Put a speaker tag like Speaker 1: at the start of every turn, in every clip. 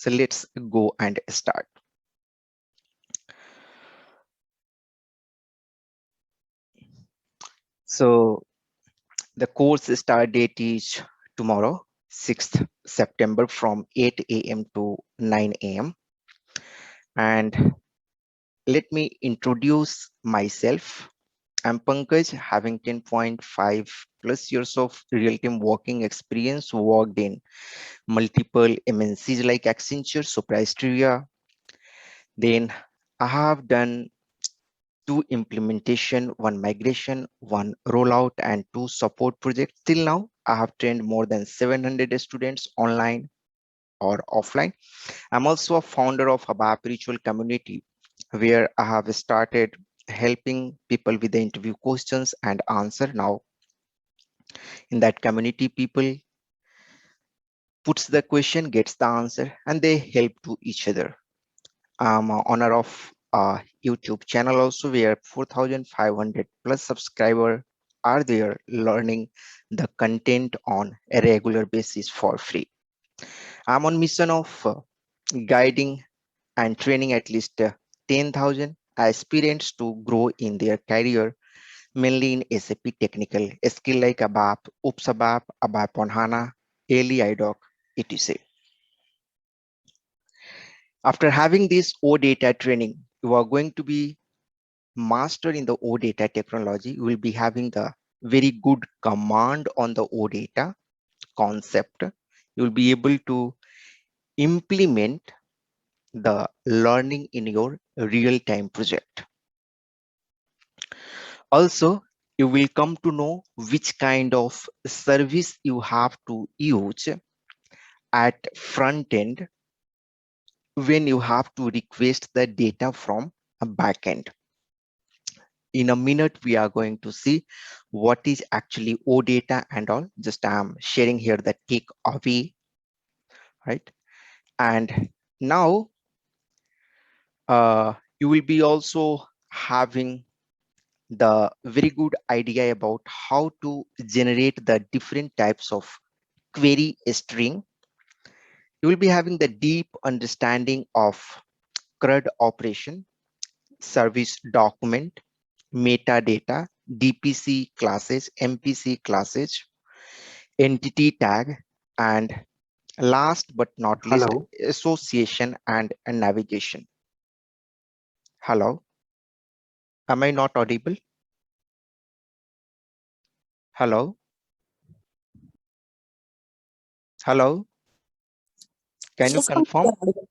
Speaker 1: So let's go and start. So the course start date is tomorrow, 6th September from 8 a.m. to 9 a.m. And let me introduce myself. I'm Pankaj, having 10.5 plus years of real-time working experience, worked in multiple MNCs like Accenture, Soprasteria. Then I have done 2 implementation, 1 migration, 1 rollout, and 2 support projects. Till now, I have trained more than 700 students online or offline. I'm also a founder of ABAP Ritual Community, where I have started helping people with the interview questions and answer. Now, in that community, people puts the question, gets the answer, and they help to each other. I'm a owner of a YouTube channel also, where 4,500 plus subscribers are there learning the content on a regular basis for free. I'm on mission of guiding and training at least 10,000 aspirants to grow in their career, mainly in SAP technical skill like ABAP, OOPS ABAP, ABAP on HANA, ALI, IDOC, etc. After having this OData training, you are going to be master in the OData technology. You will be having the very good command on the OData concept. You will be able to implement the learning in your real-time project. Also, you will come to know which kind of service you have to use at front end when you have to request the data from a backend. In a minute, we are going to see what is actually OData and all. Just I'm sharing here the takeaway, right? And now you will be also having the very good idea about how to generate the different types of query string. You will be having the deep understanding of CRUD operation, service document, metadata, DPC classes, MPC classes, entity tag, and last but not least,
Speaker 2: Hello.
Speaker 1: association and navigation. Hello, am I not audible? Hello, hello, can you
Speaker 3: Yes, Pankaj,
Speaker 1: confirm?
Speaker 3: you're audible.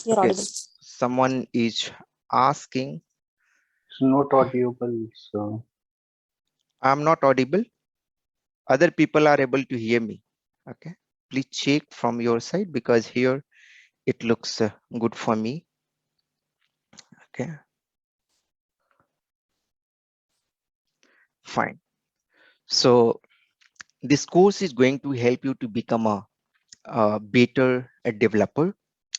Speaker 3: You're
Speaker 1: Okay,
Speaker 3: audible.
Speaker 1: someone is asking,
Speaker 2: It's not audible, so
Speaker 1: I'm not audible. Other people are able to hear me. Okay, please check from your side because here it looks good for me. Okay, fine. So this course is going to help you to become a better developer,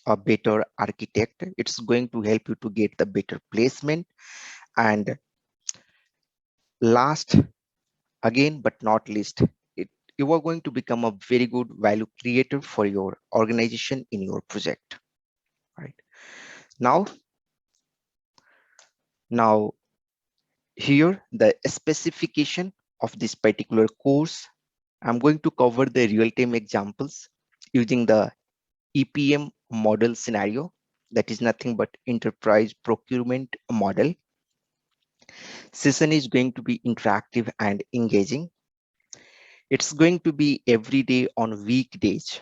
Speaker 1: a better architect. It's going to help you to get the better placement. And last, again, but not least, you are going to become a very good value creator for your organization in your project. Right now, here the specification of this particular course. I'm going to cover the real-time examples using the EPM model scenario, that is nothing but enterprise procurement model. Session is going to be interactive and engaging. It's going to be every day on weekdays,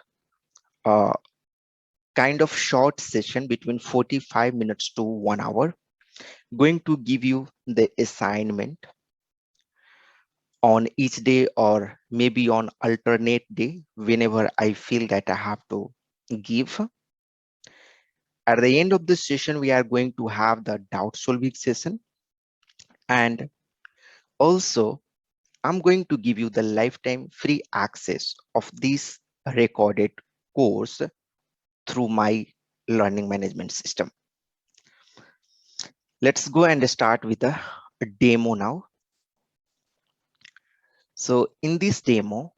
Speaker 1: kind of short session between 45 minutes to 1 hour, going to give you the assignment on each day or maybe on alternate day whenever I feel that I have to give. At the end of the session, we are going to have the doubt solving session. And also, I'm going to give you the lifetime free access of this recorded course through my learning management system. Let's go and start with a demo now. So in this demo,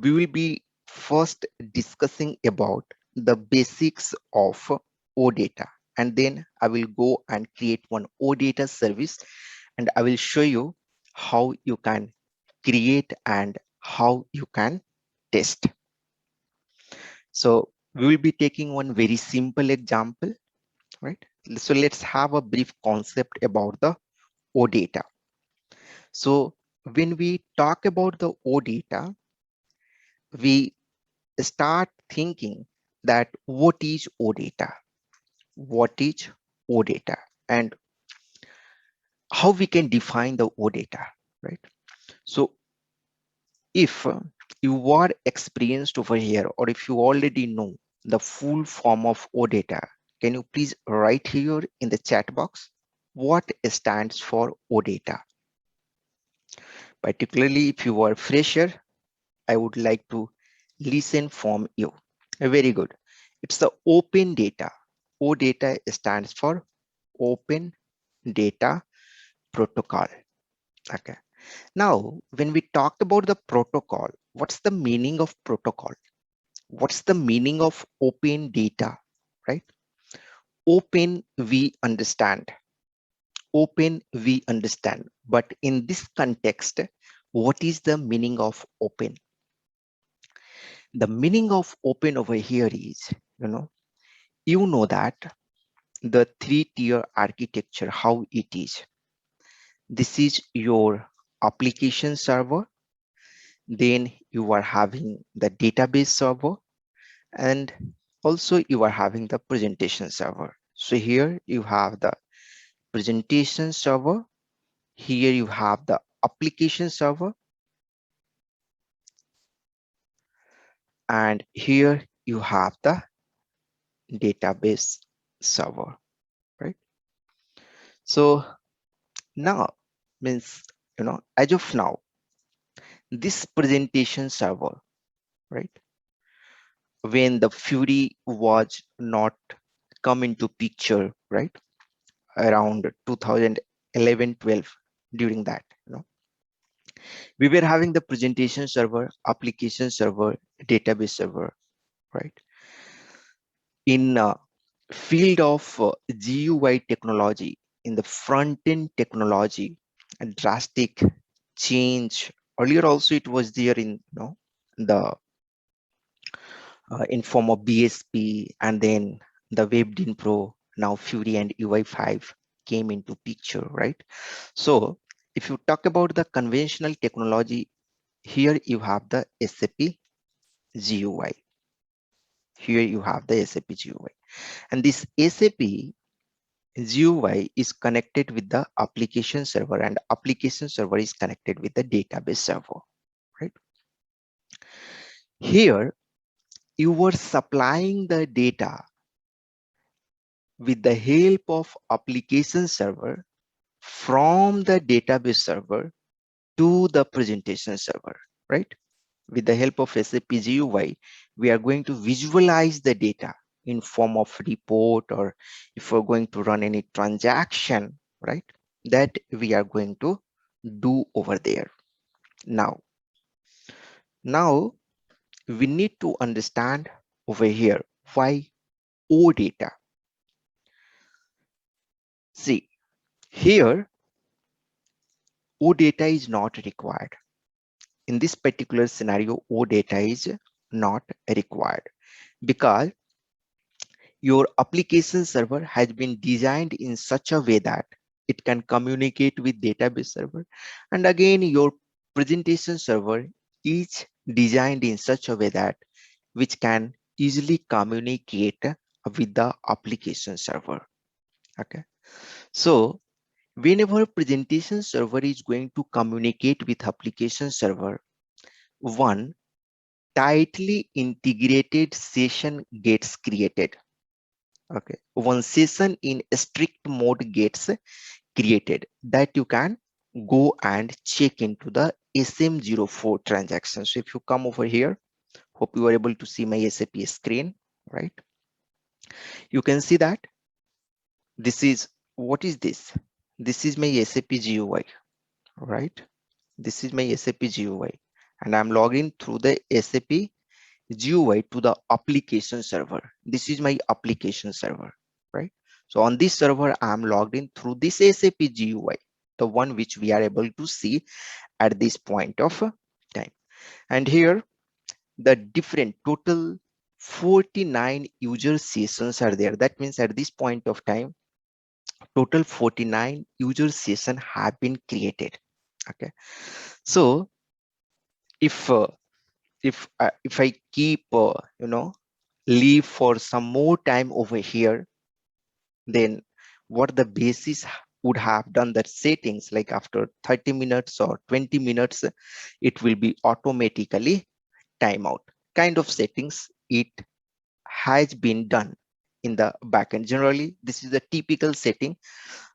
Speaker 1: we will be first discussing about the basics of OData, and then I will go and create one OData service, and I will show you how you can create and how you can test. So we will be taking one very simple example, right? So let's have a brief concept about the OData. So when we talk about the OData, we start thinking that what is OData? What is OData? And how we can define the OData, right? So if you are experienced over here, or if you already know the full form of OData, can you please write here in the chat box what stands for OData? Particularly if you are fresher, I would like to listen from you. Very good. It's the open data. OData stands for Open Data Protocol. Okay. Now, when we talked about the protocol, what's the meaning of protocol? What's the meaning of open data, right? Open, we understand. Open, we understand. But in this context, what is the meaning of open? The meaning of open over here is, you know that the three-tier architecture, how it is. This is your application server. Then you are having the database server, and also you are having the presentation server. So here you have the presentation server. Here you have the application server. And here you have the database server, right? So now means, as of now, this presentation server, right? When the Fury was not come into picture, right? Around 2011-12, during that, we were having the presentation server, application server, database server, right? In field of GUI technology, in the front-end technology, a drastic change. Earlier also it was there in the in form of BSP, and then the WebDyn Pro, now Fury and UI5 came into picture, right? So if you talk about the conventional technology, here you have the SAP GUI. Here you have the SAP GUI, and this SAP GUI is connected with the application server, and application server is connected with the database server, right? Here you were supplying the data with the help of application server from the database server to the presentation server, right? With the help of SAP GUI, we are going to visualize the data in form of report, or if we're going to run any transaction, right? That we are going to do over there. Now we need to understand over here why OData. See, here OData is not required. In this particular scenario, OData is not required because your application server has been designed in such a way that it can communicate with database server, and again your presentation server is designed in such a way that which can easily communicate with the application server. Okay, so whenever presentation server is going to communicate with application server, one tightly integrated session gets created. Okay, one session in strict mode gets created that you can go and check into the SM04 transaction. So if you come over here, hope you are able to see my SAP screen, right? You can see that this is, what is this? This is my SAP GUI, right? This is my SAP GUI, and I'm logging through the SAP GUI to the application server. This is my application server, right? So on this server, I'm logged in through this SAP GUI, the one which we are able to see at this point of time. And here, the different total 49 user sessions are there. That means at this point of time, total 49 user sessions have been created. Okay, so if I keep leave for some more time over here, then what the basis would have done that settings, like after 30 minutes or 20 minutes, it will be automatically timeout kind of settings. It has been done in the backend. Generally, this is the typical setting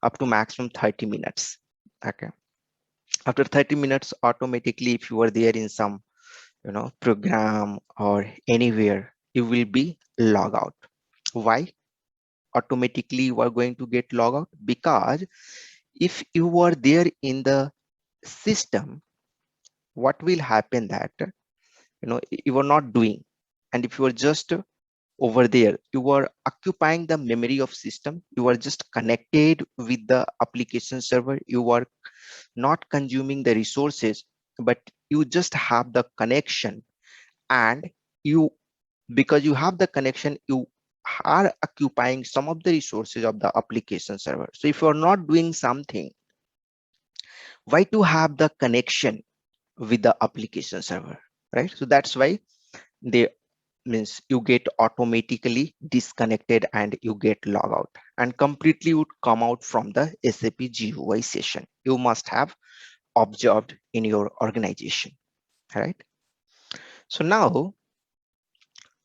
Speaker 1: up to maximum 30 minutes. Okay, after 30 minutes, automatically, if you are there in some program or anywhere, you will be log out. Why automatically you are going to get log out? Because if you are there in the system, what will happen that you are not doing, and if you are just over there, you are occupying the memory of system, you are just connected with the application server, you are not consuming the resources, but you just have the connection, and you, because you have the connection, you are occupying some of the resources of the application server. So if you're not doing something, why to have the connection with the application server, right? So that's why they means you get automatically disconnected and you get log out and completely would come out from the SAP GUI session. You must have observed in your organization, right? So now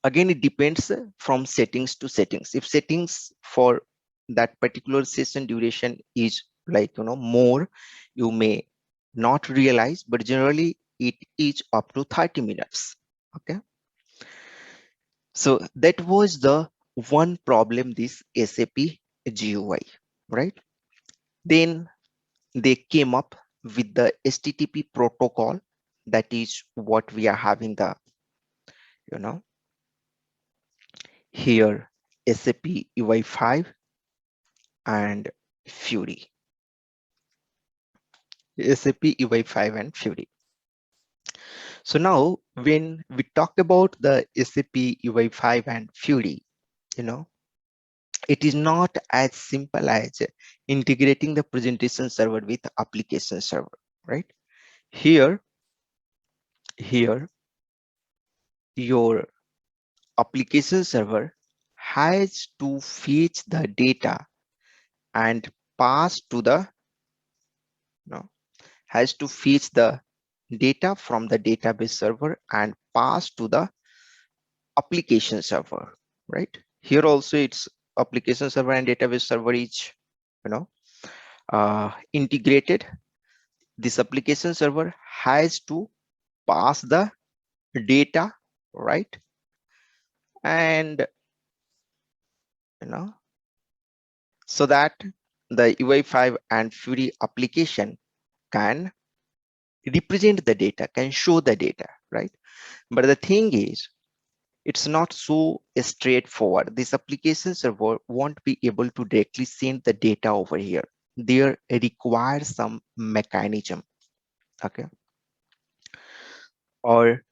Speaker 1: again, it depends from settings to settings. If settings for that particular session duration is like more, you may not realize, but generally it is up to 30 minutes. Okay, so that was the one problem, this SAP GUI, right? Then they came up with the HTTP protocol. That is what we are having the here, SAP UI5 and Fury. SAP UI5 and Fury. So now when we talk about the SAP UI5 and Fury, it is not as simple as integrating the presentation server with application server, right? Here your application server has to fetch the data and pass to the has to fetch the data from the database server and pass to the application server, right? Here also it's application server and database server is integrated. This application server has to pass the data, right? And so that the UI5 and Fury application can represent the data, can show the data, right? But the thing is, it's not so straightforward. This application server won't be able to directly send the data over here. There requires some mechanism, okay? Or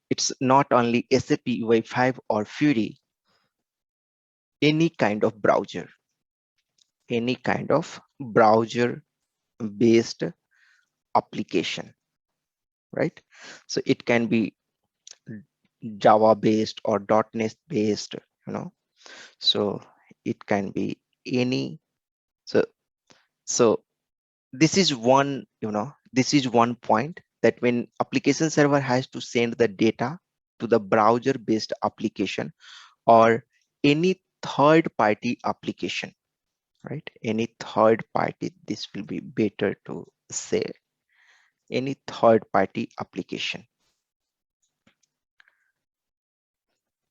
Speaker 1: it's not only SAP UI5 or Fury, any kind of browser-based application, right? So it can be Java based or .NET based, so it can be any. So this is one, this is one point, that when application server has to send the data to the browser based application or any third party application, right? Any third party, this will be better to say, any third party application,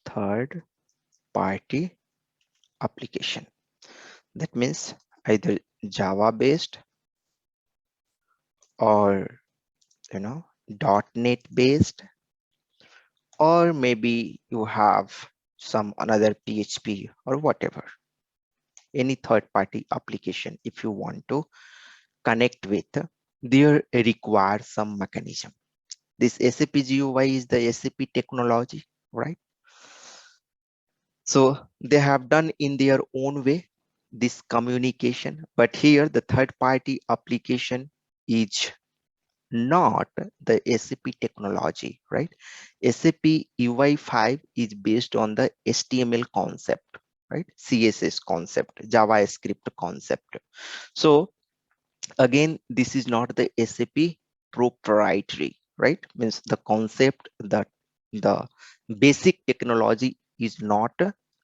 Speaker 1: third party application. That means either Java based or .NET based or maybe you have some another PHP or whatever, any third-party application. If you want to connect with, there requires some mechanism. This SAP GUI is the SAP technology, right? So they have done in their own way this communication, but here the third-party application is not the SAP technology, right? SAP UI5 is based on the HTML concept, right? CSS concept, JavaScript concept. So again, this is not the SAP proprietary, right? Means the concept, that the basic technology is not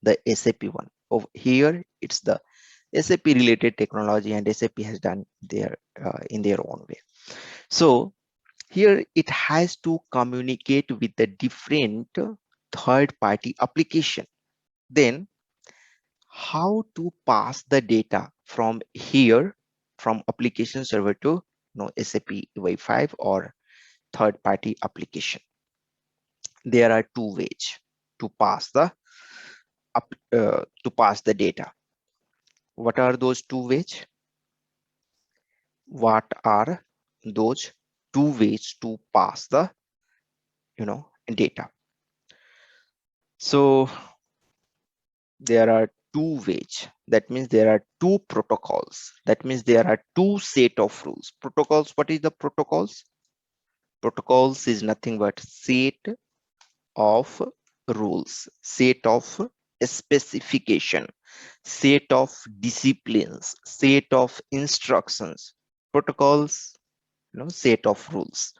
Speaker 1: the SAP one. Over here, it's the SAP related technology, and SAP has done their in their own way. So here it has to communicate with the different third-party application. Then how to pass the data from here, from application server to SAP UI5 or third-party application. There are two ways to pass the data. What are those two ways? What are those two ways to pass the data? So there are two ways. That means there are two protocols. That means there are two set of rules. Protocols, what is the protocols? Protocols is nothing but set of rules, set of specification, set of disciplines, set of instructions. Protocols, set of rules.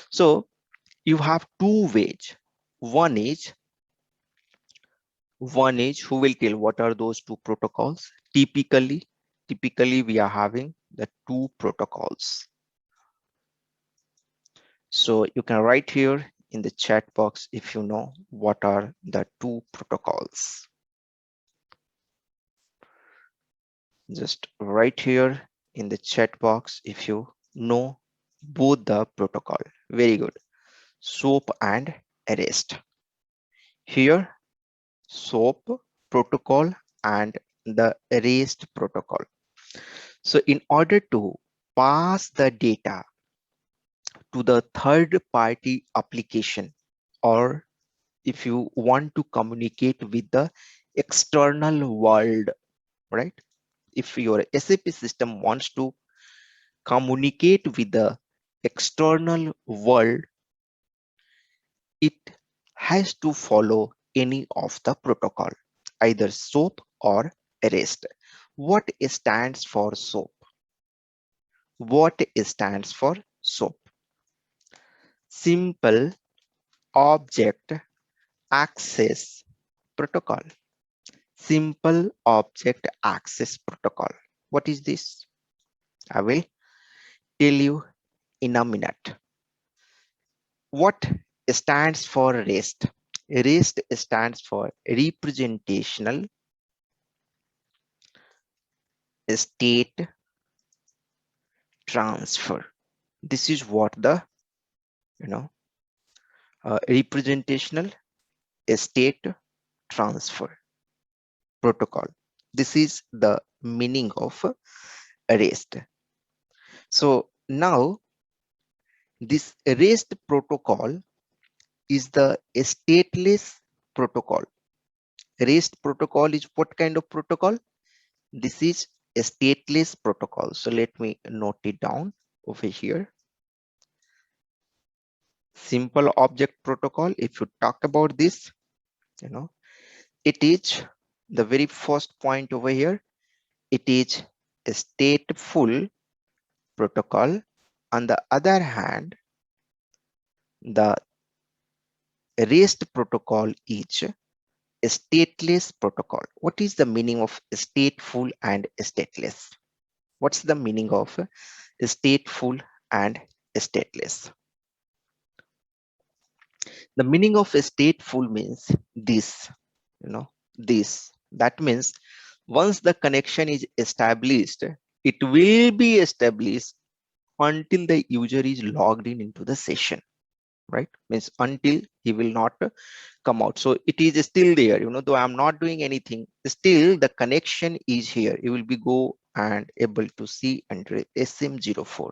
Speaker 1: So you have two ways. One is who will tell what are those two protocols. Typically we are having the two protocols. So you can write here in the chat box if you know what are the two protocols. Just write here in the chat box if you know both the protocol. Very good. SOAP and REST. Here SOAP protocol and the REST protocol. So in order to pass the data to the third party application, or if you want to communicate with the external world, right? If your SAP system wants to communicate with the external world, it has to follow any of the protocol, either SOAP or REST. What stands for SOAP? What stands for SOAP? Simple Object Access Protocol. Simple Object Access Protocol. What is this? I will tell you in a minute. What stands for REST? REST stands for Representational State Transfer. This is what the representational state transfer protocol. This is the meaning of REST. So now this REST protocol is the stateless protocol. REST protocol is what kind of protocol? This is a stateless protocol. So let me note it down over here. Simple object protocol. If you talk about this, it is the very first point over here. It is a stateful protocol. On the other hand, the REST protocol is a stateless protocol. What is the meaning of stateful and stateless? What's the meaning of stateful and stateless? The meaning of stateful means this, that means once the connection is established, it will be established until the user is logged in into the session. right? Means until he will not come out. So it is still there, though I'm not doing anything, still the connection is here. You will be go and able to see under SM04.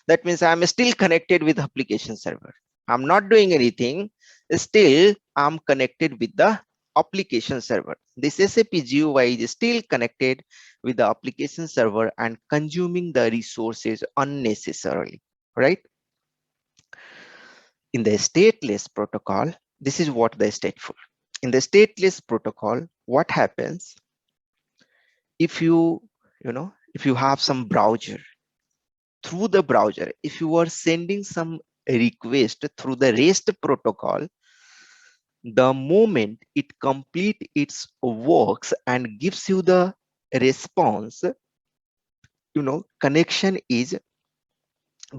Speaker 1: That means I'm still connected with application server. I'm not doing anything, still I'm connected with the application server. This SAP GUI is still connected with the application server and consuming the resources unnecessarily, right? In the stateless protocol, this is what the stateful. In the stateless protocol, what happens if if you have some browser, through the browser, if you are sending some request through the REST protocol, the moment it complete its works and gives you the response, connection is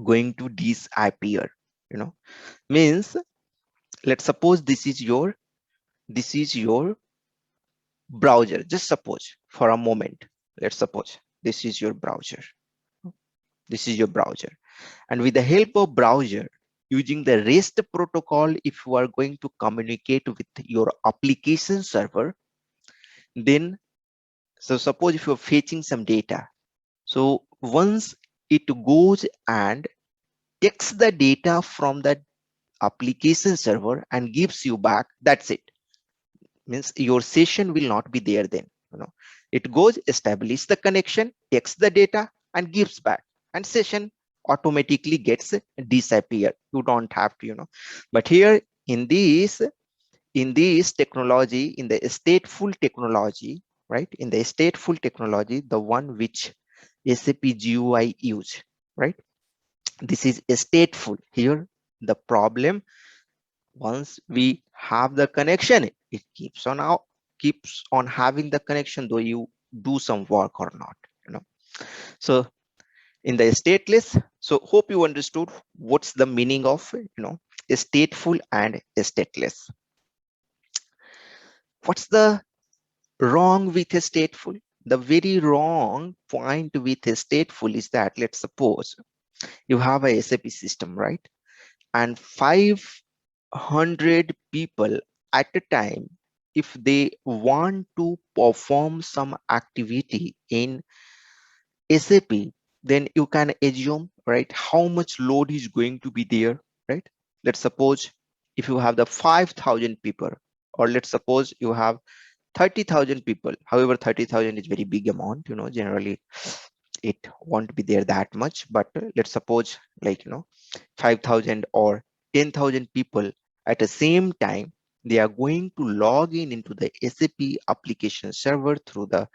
Speaker 1: going to disappear. Means, let's suppose this is your browser. Just suppose for a moment, let's suppose this is your browser. This is your browser, and with the help of browser, using the REST protocol, if you are going to communicate with your application server, then, so suppose if you're fetching some data, so once it goes and takes the data from the application server and gives you back, that's it. Means your session will not be there then. It goes, establish the connection, takes the data and gives back, and session automatically gets disappear. You don't have to, but here in this technology, in the stateful technology, right? In the stateful technology, the one which SAP GUI use, right? This is stateful. Here the problem, once we have the connection, it keeps on having the connection, though you do some work or not. So in the stateless, so hope you understood what's the meaning of stateful and stateless. What's the wrong with a stateful? The very wrong point with a stateful is that, let's suppose you have a SAP system, right? And 500 people at a time, if they want to perform some activity in SAP, then you can assume, right, how much load is going to be there, right? Let's suppose if you have the 5,000 people, or let's suppose you have 30,000 people. However, 30,000 is very big amount, generally it won't be there that much, but let's suppose, like 5,000 or 10,000 people at the same time, they are going to log in into the SAP application server through the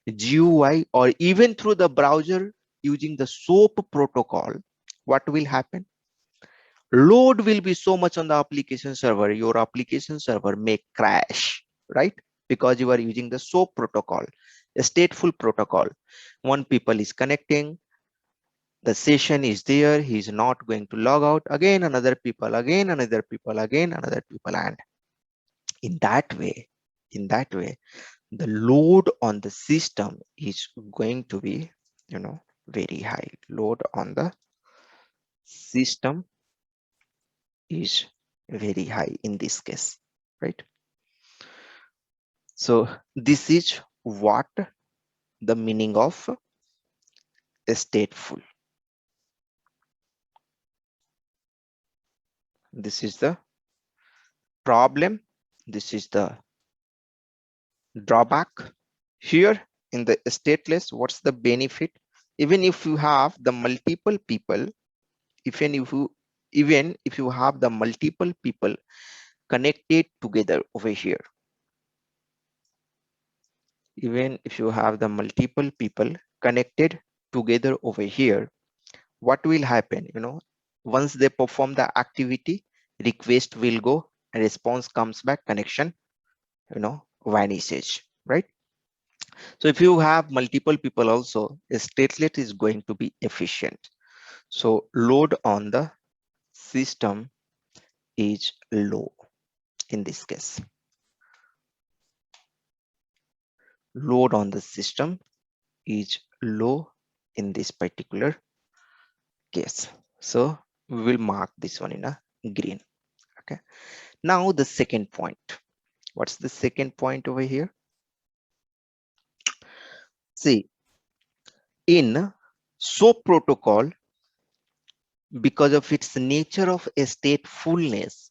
Speaker 1: GUI or even through the browser using the SOAP protocol. What will happen? Load will be so much on the application server, your application server may crash, right? Because you are using the SOAP protocol, a stateful protocol. One people is connecting, the session is there, he is not going to log out, again another people, again another people, again another people, and in that way, the load on the system is going to be, very high. Load on the system is very high in this case, right? So this is what the meaning of stateful. This is the problem. This is the drawback. Here in the stateless, what's the benefit? Even if you have the multiple people, even if you have the multiple people connected together over here, even if you have the multiple people connected together over here, what will happen? Once they perform the activity, request will go, response comes back, connection, vanishes, right? So if you have multiple people also, a statelet is going to be efficient. So load on the system is low in this case. Load on the system is low in this particular case. So we will mark this one in a green. Okay, now the second point. What's the second point over here? See, in SOAP protocol, because of its nature of statefulness,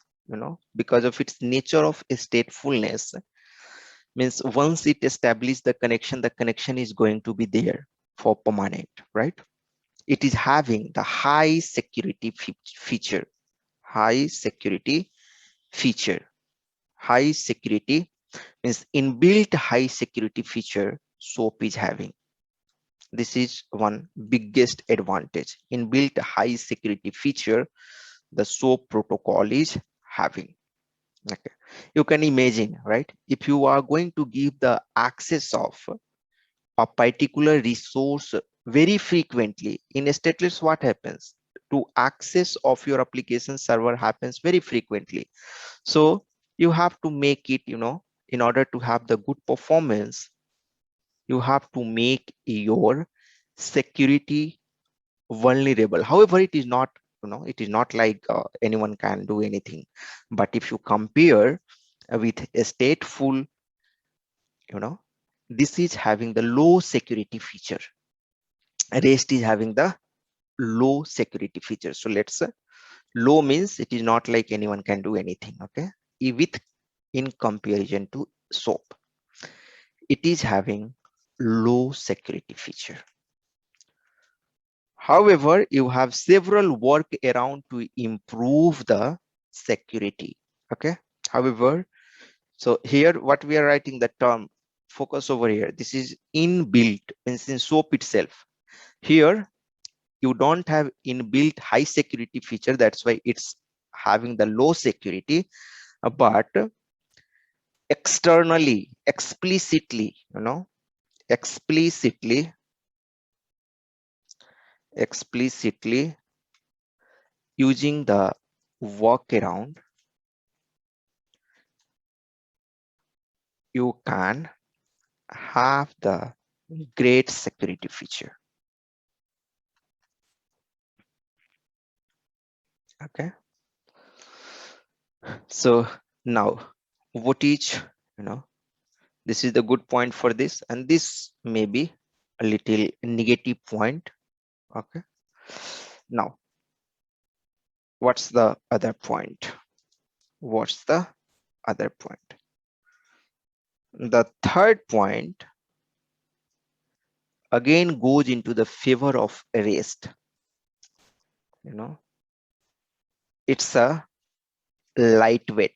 Speaker 1: because of its nature of statefulness, means once it establishes the connection is going to be there for permanent, right? It is having the high security feature. High security feature. High security means inbuilt high security feature SOAP is having. This is one biggest advantage. Inbuilt high security feature the SOAP protocol is having. Okay, you can imagine, right? If you are going to give the access of a particular resource very frequently in a stateless, what happens? To access of your application server happens very frequently. So you have to make it, in order to have the good performance, you have to make your security vulnerable. However, it is not, it is not like anyone can do anything. But if you compare with a stateful, this is having the low security feature. REST is having the low security feature. So let's low means it is not like anyone can do anything. Okay, with in comparison to SOAP, it is having low security feature. However, you have several work around to improve the security. Okay, however, so here what we are writing the term focus over here, this is inbuilt, means in SOAP itself. Here you don't have inbuilt high security feature, that's why it's having the low security, but externally, explicitly, explicitly using the workaround, you can have the great security feature. Okay, so now what is, this is the good point for this, and this may be a little negative point. Okay, now what's the other point? What's the other point? The third point again goes into the favor of REST. It's a lightweight.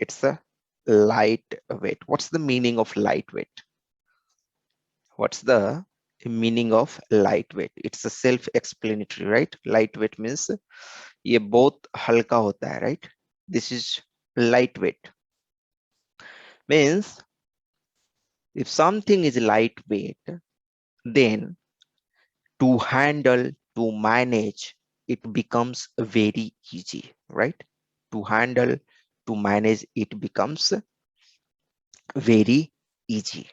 Speaker 1: It's a lightweight. What's the meaning of lightweight? What's the meaning of lightweight? It's a self-explanatory, right? Lightweight means ये बहुत हल्का होता है, right? This is lightweight. Means if something is lightweight, then to handle, to manage, it becomes very easy, right? To handle, to manage, it becomes very easy.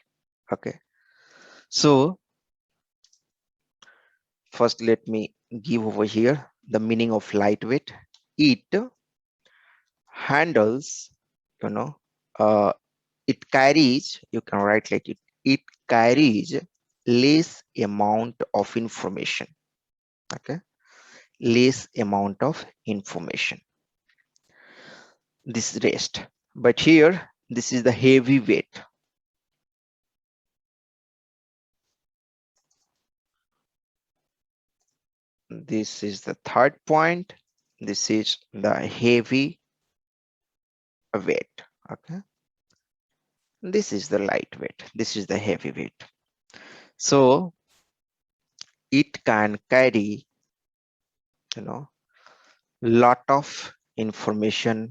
Speaker 1: Okay, so first let me give over here the meaning of lightweight. It handles, it carries, you can write like it carries less amount of information. Okay, less amount of information. This REST, but here this is the heavy weight. This is the third point. This is the heavy weight. Okay, this is the lightweight. This is the heavyweight. So it can carry, lot of information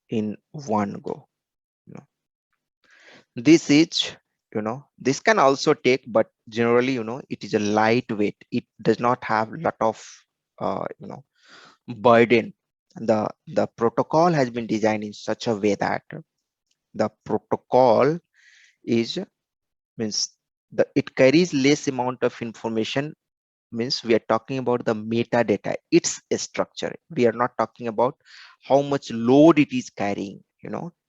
Speaker 1: in one go. This is, this can also take, but generally, it is a lightweight. It does not have lot of, burden. The protocol has been designed in such a way that the protocol is, means it carries less amount of information. Means we are talking about the metadata, its structure. We are not talking about how much load it is carrying.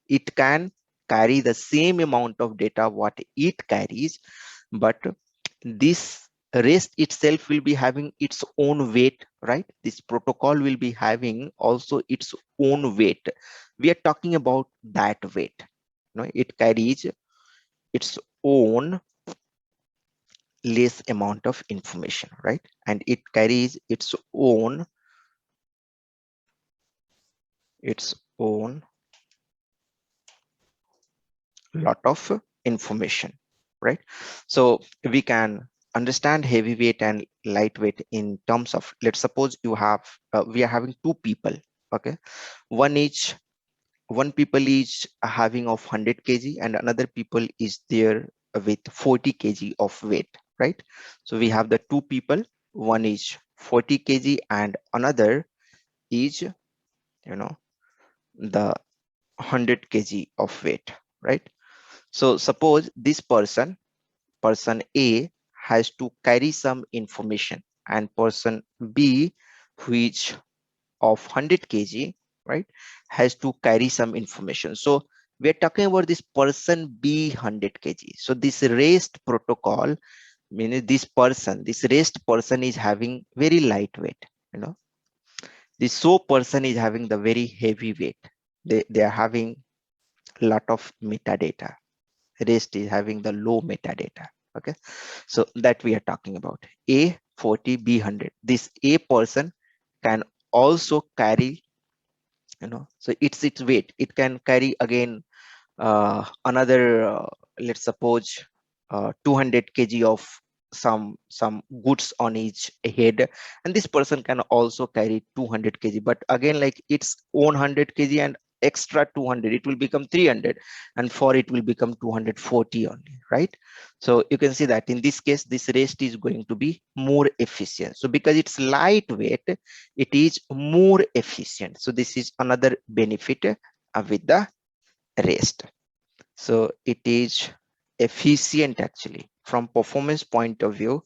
Speaker 1: It can carry the same amount of data what it carries, but this REST itself will be having its own weight, right? This protocol will be having also its own weight. We are talking about that weight. It carries its own less amount of information, right? And it carries its own lot of information, right? So we can understand heavyweight and lightweight in terms of, let's suppose you have we are having two people. Okay, one people is having of 100 kg and another people is there with 40 kg of weight, right? So we have the two people, one is 40 kg and another is the 100 kg of weight, right? So suppose this person A has to carry some information and person B, which of 100 kg, right, has to carry some information. So we're talking about this person B 100 kg. So this REST protocol, meaning this REST person is having very lightweight, this SOAP person is having the very heavy weight. They are having a lot of metadata. REST is having the low metadata. Okay, so that we are talking about. A 40, B 100. This A person can also carry, so it's its weight. It can carry again another, let's suppose 200 kg of some goods on each head, and this person can also carry 200 kg, but again like its own 100 kg and extra 200, it will become 300, and for it will become 240 only, right? So you can see that in this case this REST is going to be more efficient. So because it's lightweight, it is more efficient. So this is another benefit with the REST. So it is efficient actually. From performance point of view,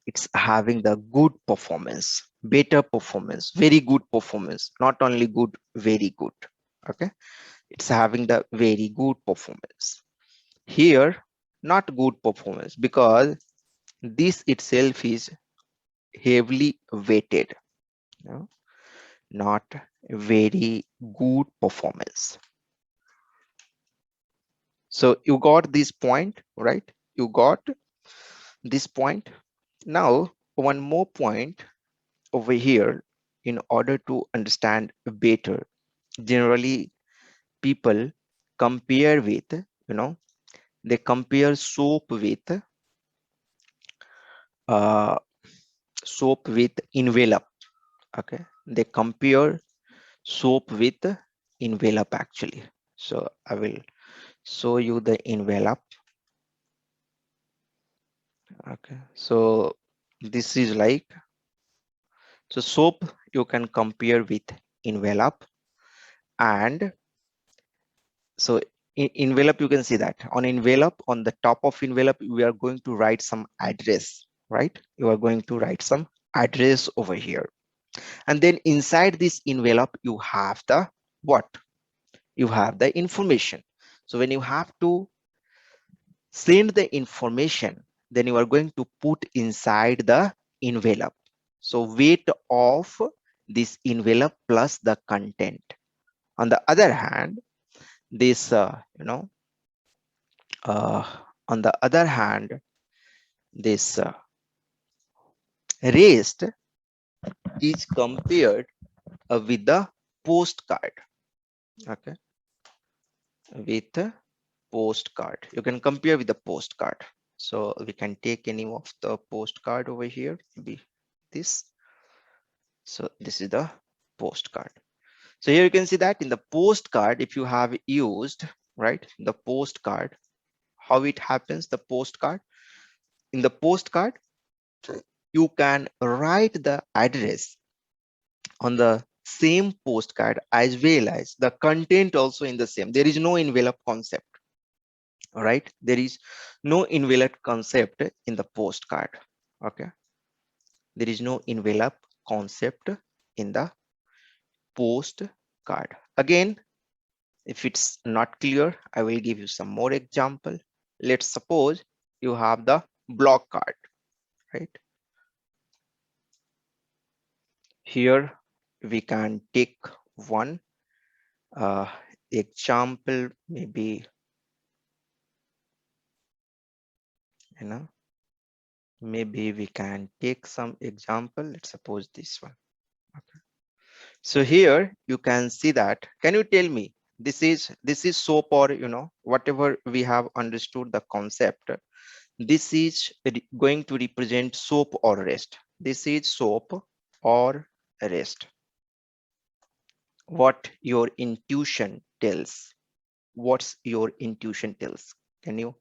Speaker 1: it's having the good performance, better performance, very good performance, not only good, very good. Okay, it's having the very good performance. Here, not good performance because this itself is heavily weighted, not very good performance. So you got this point, right? You got this point. Now, one more point over here in order to understand better. Generally, people compare with, they compare soap with envelope. Okay, they compare soap with envelope actually. So I will show you the envelope. Okay, so this is like, so soap you can compare with envelope, and so in envelope you can see that on envelope, on the top of envelope we are going to write some address, right? You are going to write some address over here, and then inside this envelope you have the what? You have the information. So when you have to send the information, then you are going to put inside the envelope. So weight of this envelope plus the content. On the other hand, this on the other hand, this REST is compared with the postcard. Okay, with a postcard, you can compare with the postcard. So we can take any of the postcard over here, maybe this. So this is the postcard. So here you can see that in the postcard, if you have used, right, the postcard, how it happens, the postcard. In the postcard, you can write the address on the same postcard as well as the content also in the same. There is no envelope concept. All right, there is no envelope concept in the postcard. Okay, there is no envelope concept in the postcard. Again, if it's not clear, I will give you some more example. Let's suppose you have the block card, right? Here we can take one example, maybe, maybe we can take some example. Let's suppose this one. Okay. So here you can see that. Can you tell me this is soap, or whatever we have understood the concept? This is going to represent soap or rest. This is soap or rest. What your intuition tells. What's your intuition tells? Can you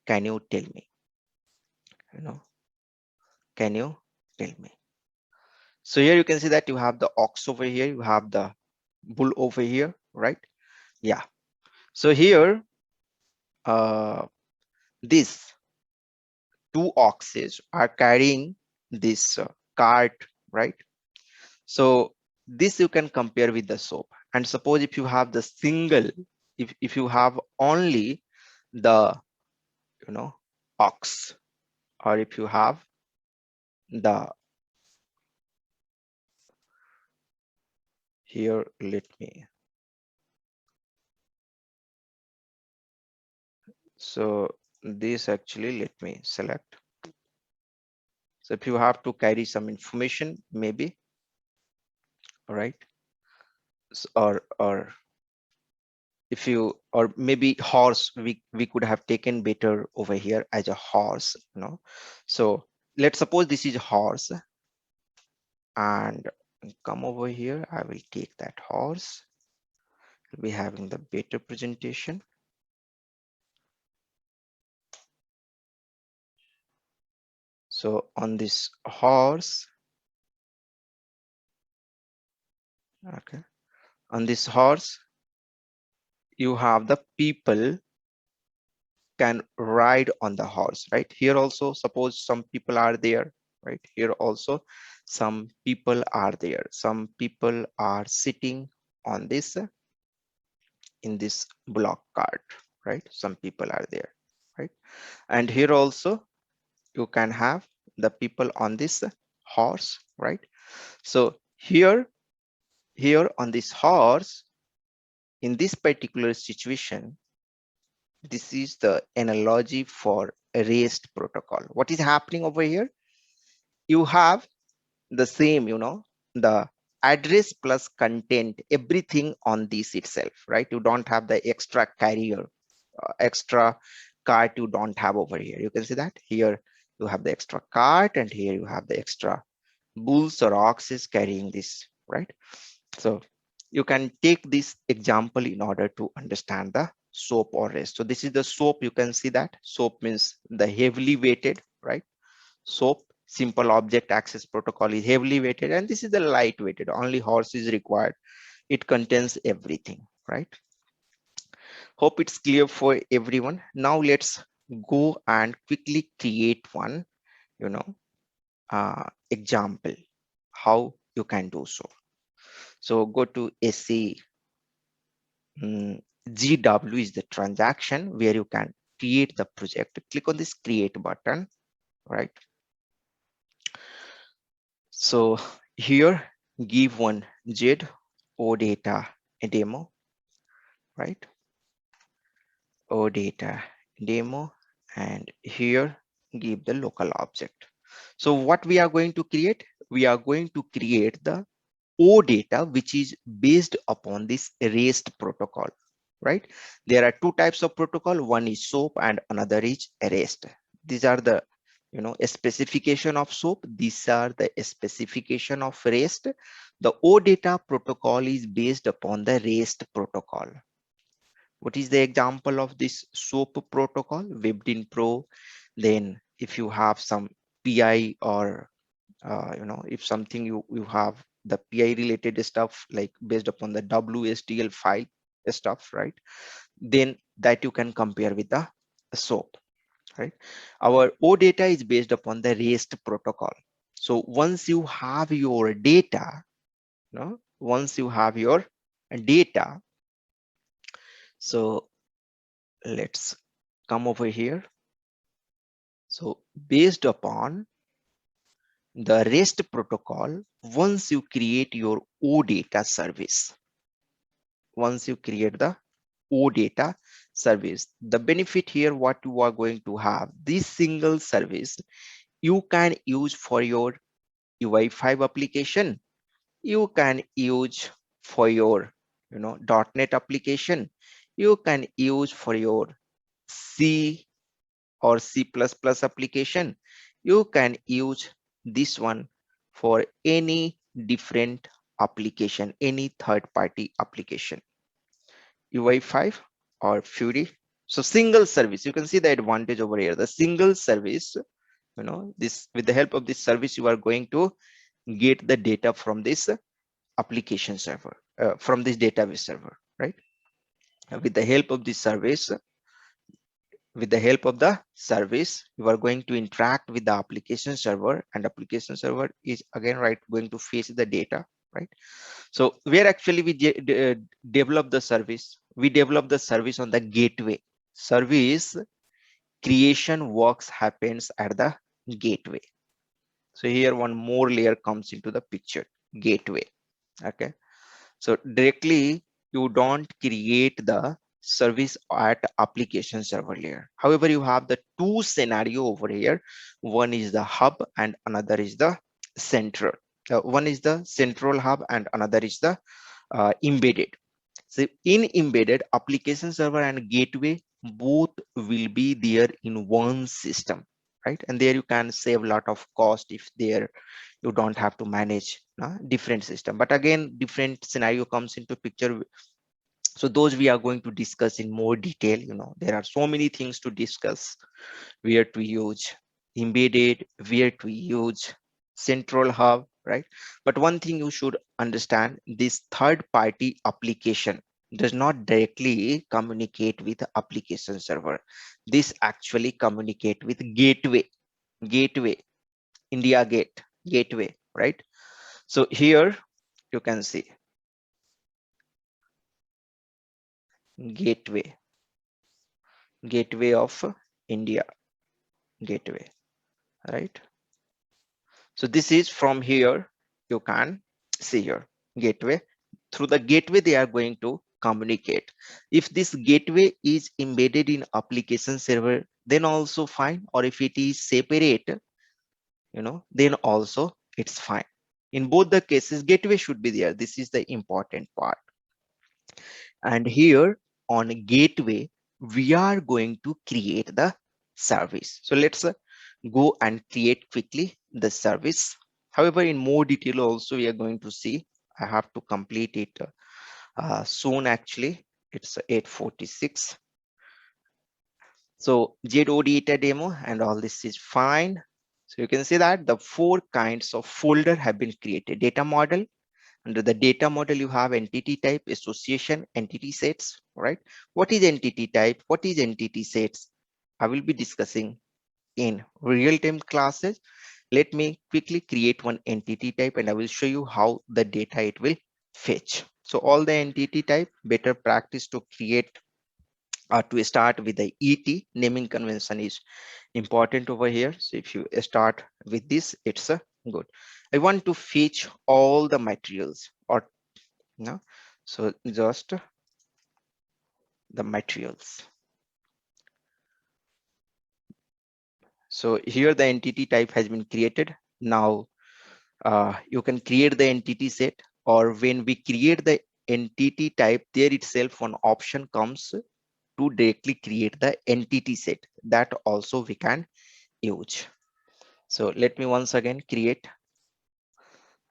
Speaker 1: tell me? Can you tell me? So here you can see that you have the ox over here, you have the bull over here, right? Yeah. So here, these two oxes are carrying this cart, right? So this you can compare with the soap. And suppose if you have the single, if you have only the ox, or if you have the here, let me, so this actually, let me select. So if you have to carry some information, maybe, right? Or if you, or maybe horse, we could have taken better over here as a horse, So let's suppose this is horse, and come over here. I will take that horse. We'll be having the better presentation. So on this horse, okay, on this horse, you have the people can ride on the horse, right? Here also, suppose some people are there, right? Here also, some people are there. Some people are sitting on this, in this block cart, right? Some people are there, right? And here also, you can have the people on this horse, right? So here on this horse, in this particular situation, this is the analogy for a REST protocol. What is happening over here? You have the same, the address plus content, everything on this itself, right? You don't have the extra carrier, extra cart you don't have over here. You can see that here you have the extra cart, and here you have the extra bulls or oxes carrying this, right? So you can take this example in order to understand the SOAP or REST. So this is the SOAP. You can see that SOAP means the heavily weighted, right? SOAP, simple object access protocol, is heavily weighted, and this is the light weighted. Only horse is required. It contains everything, right? Hope it's clear for everyone. Now let's go and quickly create one, example how you can do so. So go to SC. GW is the transaction where you can create the project. Click on this create button, right? So here give one Z ODATA Demo, right? ODATA Demo, and here give the local object. So what we are going to create? We are going to create the OData, which is based upon this REST protocol, right? There are two types of protocol. One is SOAP and another is REST. These are the, a specification of SOAP. These are the specification of REST. The OData protocol is based upon the REST protocol. What is the example of this SOAP protocol? Webdin Pro. Then if you have some PI, or if something you have the PI related stuff, like based upon the WSDL file stuff, right? Then that you can compare with the SOAP, right? Our OData is based upon the REST protocol. So once you have your data, once you have your data, so let's come over here. So based upon the REST protocol, once you create your OData service, once you create the OData service, the benefit here, what you are going to have, this single service you can use for your UI5 application, you can use for your .NET application, you can use for your C or C++ application, you can use this one for any different application, any third-party application, UI5 or Fury. So single service, you can see the advantage over here. The single service, this, with the help of this service, you are going to get the data from this application server, from this database server, right? With the help of this service, with the help of the service, you are going to interact with the application server, and application server is again going to fetch the data, right? So where actually we develop the service, we develop the service on the gateway. Service creation works happens at the gateway. So here one more layer comes into the picture, gateway. Okay, so directly you don't create the service at application server layer. However, you have the two scenario over here. One is the hub and another is the central. One is the central hub and another is the embedded. So in embedded, application server and gateway both will be there in one system, right? And there you can save a lot of cost if there you don't have to manage different system. But again, different scenario comes into picture. So those we are going to discuss in more detail. There are so many things to discuss, where to use embedded, where to use central hub, right? But one thing you should understand, this third party application does not directly communicate with the application server. This actually communicate with gateway, India gateway, right? So here you can see gateway of India gateway, right? So this is from here, you can see here gateway. Through the gateway they are going to communicate. If this gateway is embedded in application server, then also fine, or if it is separate, then also it's fine. In both the cases, gateway should be there. This is the important part. And here on gateway, we are going to create the service. So let's go and create quickly the service. However, in more detail also we are going to see. I have to complete it soon. Actually, it's 8:46. So ODATA demo and all this is fine. So you can see that the 4 kinds of folder have been created. Data model. Under the data model, you have entity type, association, entity sets, right? What is entity type? What is entity sets? I will be discussing in real-time classes. Let me quickly create one entity type and I will show you how the data it will fetch. So all the entity type, better practice to create to start with the ET, naming convention is important over here. So if you start with this, it's good. I want to fetch all the materials or no, so just the materials. So here the entity type has been created. Now you can create the entity set, or when we create the entity type, there itself one option comes to directly create the entity set. That also we can use. So let me once again create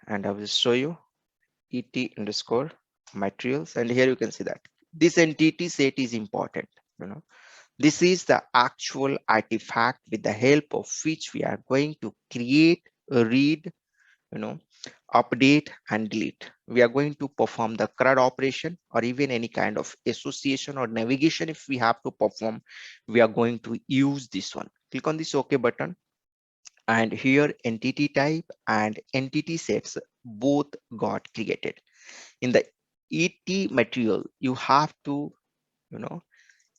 Speaker 1: and I will show you et underscore materials, and here you can see that this entity set is important. This is the actual artifact with the help of which we are going to create, read, update and delete. We are going to perform the CRUD operation or even any kind of association or navigation. If we have to perform, we are going to use this one. Click on this OK button, and here entity type and entity sets both got created. In the ET material, you have to,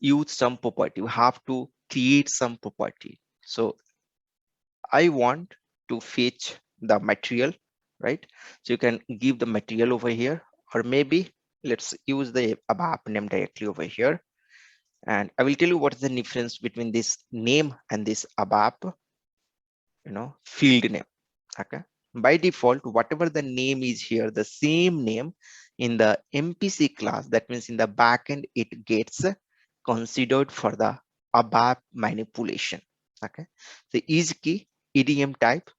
Speaker 1: use some property. You have to create some property. So I want to fetch the material, right? So you can give the material over here, or maybe let's use the ABAP name directly over here. And I will tell you what is the difference between this name and this ABAP, field name. Okay. By default, whatever the name is here, the same name in the MPC class, that means in the backend, it gets considered for the ABAP manipulation. Okay. The is key EDM type.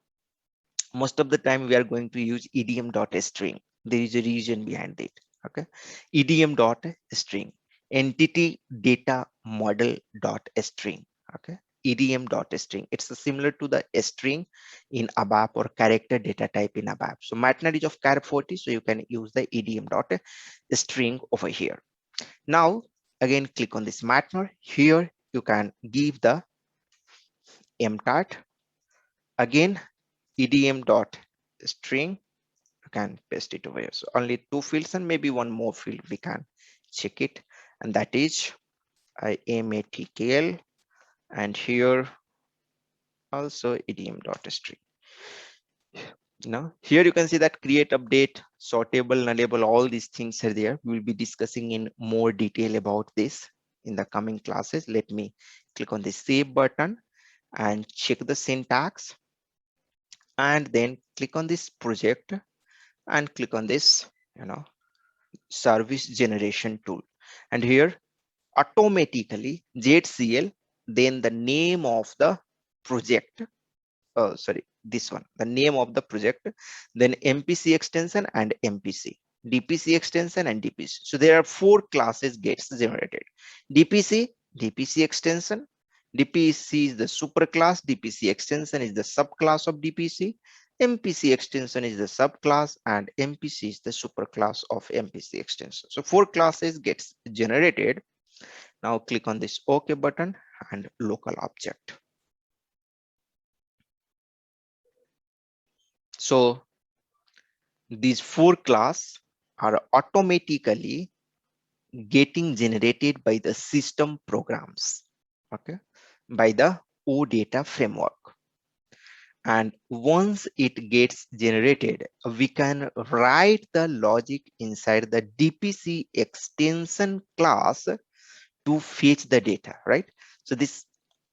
Speaker 1: Most of the time we are going to use EDM.string. There is a reason behind it. Okay. EDM.string, entity data model.string. Okay. EDM.string. It's similar to the string in ABAP or character data type in ABAP. So MATNA is of char 40, so you can use the EDM.string over here. Now again, click on this MATNA. Here you can give the mtart. Again, EDM.string, you can paste it over here. So only 2 fields and maybe one more field we can check it, and that is matkl, and here also EDM.string. Now here you can see that create, update, sortable, nullable, all these things are there. We will be discussing in more detail about this in the coming classes. Let me click on the save button and check the syntax, and then click on this project and click on this service generation tool, and here automatically ZCL, then the name of the project, this one, the name of the project, then MPC extension and MPC, DPC extension and DPC. So there are 4 classes gets generated: DPC extension, DPC is the superclass, DPC extension is the subclass of DPC, MPC extension is the subclass, and MPC is the superclass of MPC extension. So 4 classes gets generated. Now click on this OK button and local object. So these 4 classes are automatically getting generated by the system programs, okay, by the OData framework. And once it gets generated, we can write the logic inside the DPC extension class to fetch the data, right? So this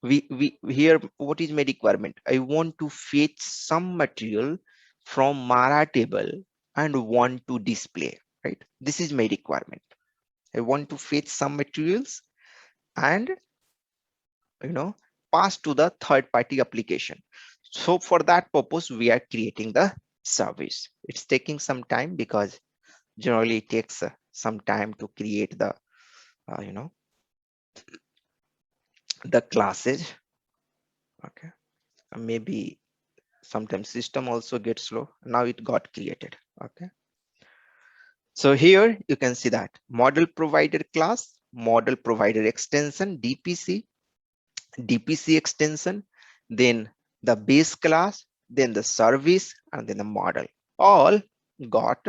Speaker 1: we here, what is my requirement? I want to fetch some material from Mara table and want to display, right? This is my requirement. I want to fetch some materials and pass to the third-party application. So for that purpose, we are creating the service. It's taking some time because generally it takes some time to create the the classes. Okay, maybe sometimes system also gets slow. Now it got created. Okay, so here you can see that model provider class, model provider extension, DPC extension, then the base class, then the service, and then the model all got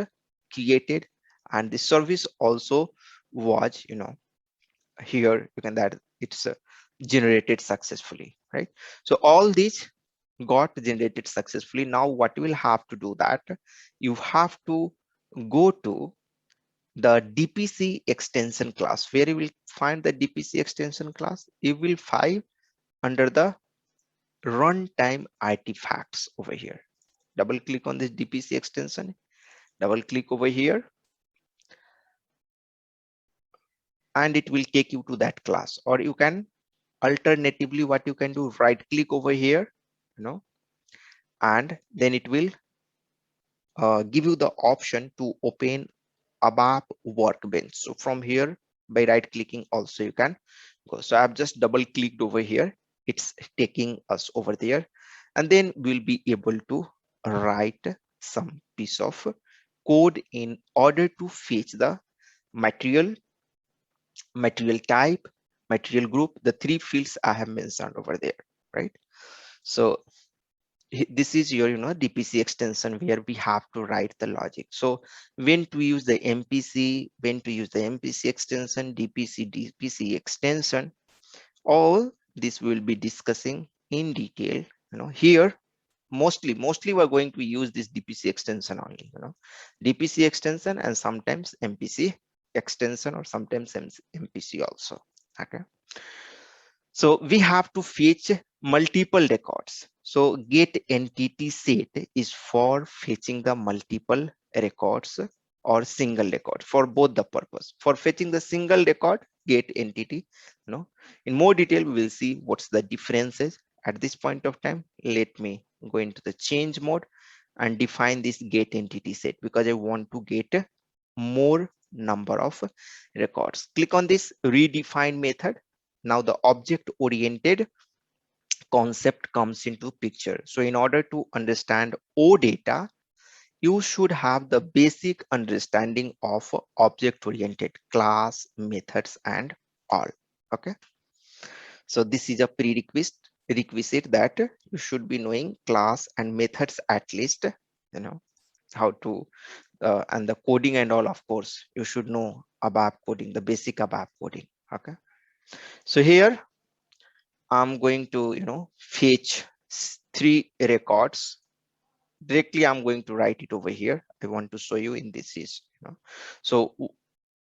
Speaker 1: created, and the service also was here you can that it's generated successfully, right? So all these got generated successfully. Now what you will have to do that you have to go to the DPC extension class. Where you will find the DPC extension class? You will find under the runtime artifacts over here. Double click on this DPC extension, double click over here, and it will take you to that class. Or you can alternatively, what you can do, right click over here, and then it will give you the option to open ABAP workbench. So from here, by right clicking also you can go. So I've just double clicked over here, it's taking us over there, and then we'll be able to write some piece of code in order to fetch the material type, material group, the 3 fields I have mentioned over there, right? So this is your DPC extension where we have to write the logic. So when to use the MPC, when to use the MPC extension, DPC extension, all this we'll be discussing in detail. Here mostly we're going to use this DPC extension only. DPC extension and sometimes MPC extension or sometimes MPC also. Okay. So we have to fetch multiple records. So get entity set is for fetching the multiple records or single record for both the purpose. For fetching the single record, get entity. In more detail, we will see what's the differences. At this point of time, let me go into the change mode and define this get entity set because I want to get more number of records. Click on this redefine method. Now the object oriented concept comes into picture. So in order to understand OData, you should have the basic understanding of object oriented class, methods, and all. Okay. So this is a requisite that you should be knowing class and methods at least, how to and the coding and all. Of course, you should know ABAP coding, the basic ABAP coding. Okay. So here I'm going to fetch 3 records. Directly I'm going to write it over here. I want to show you in this is so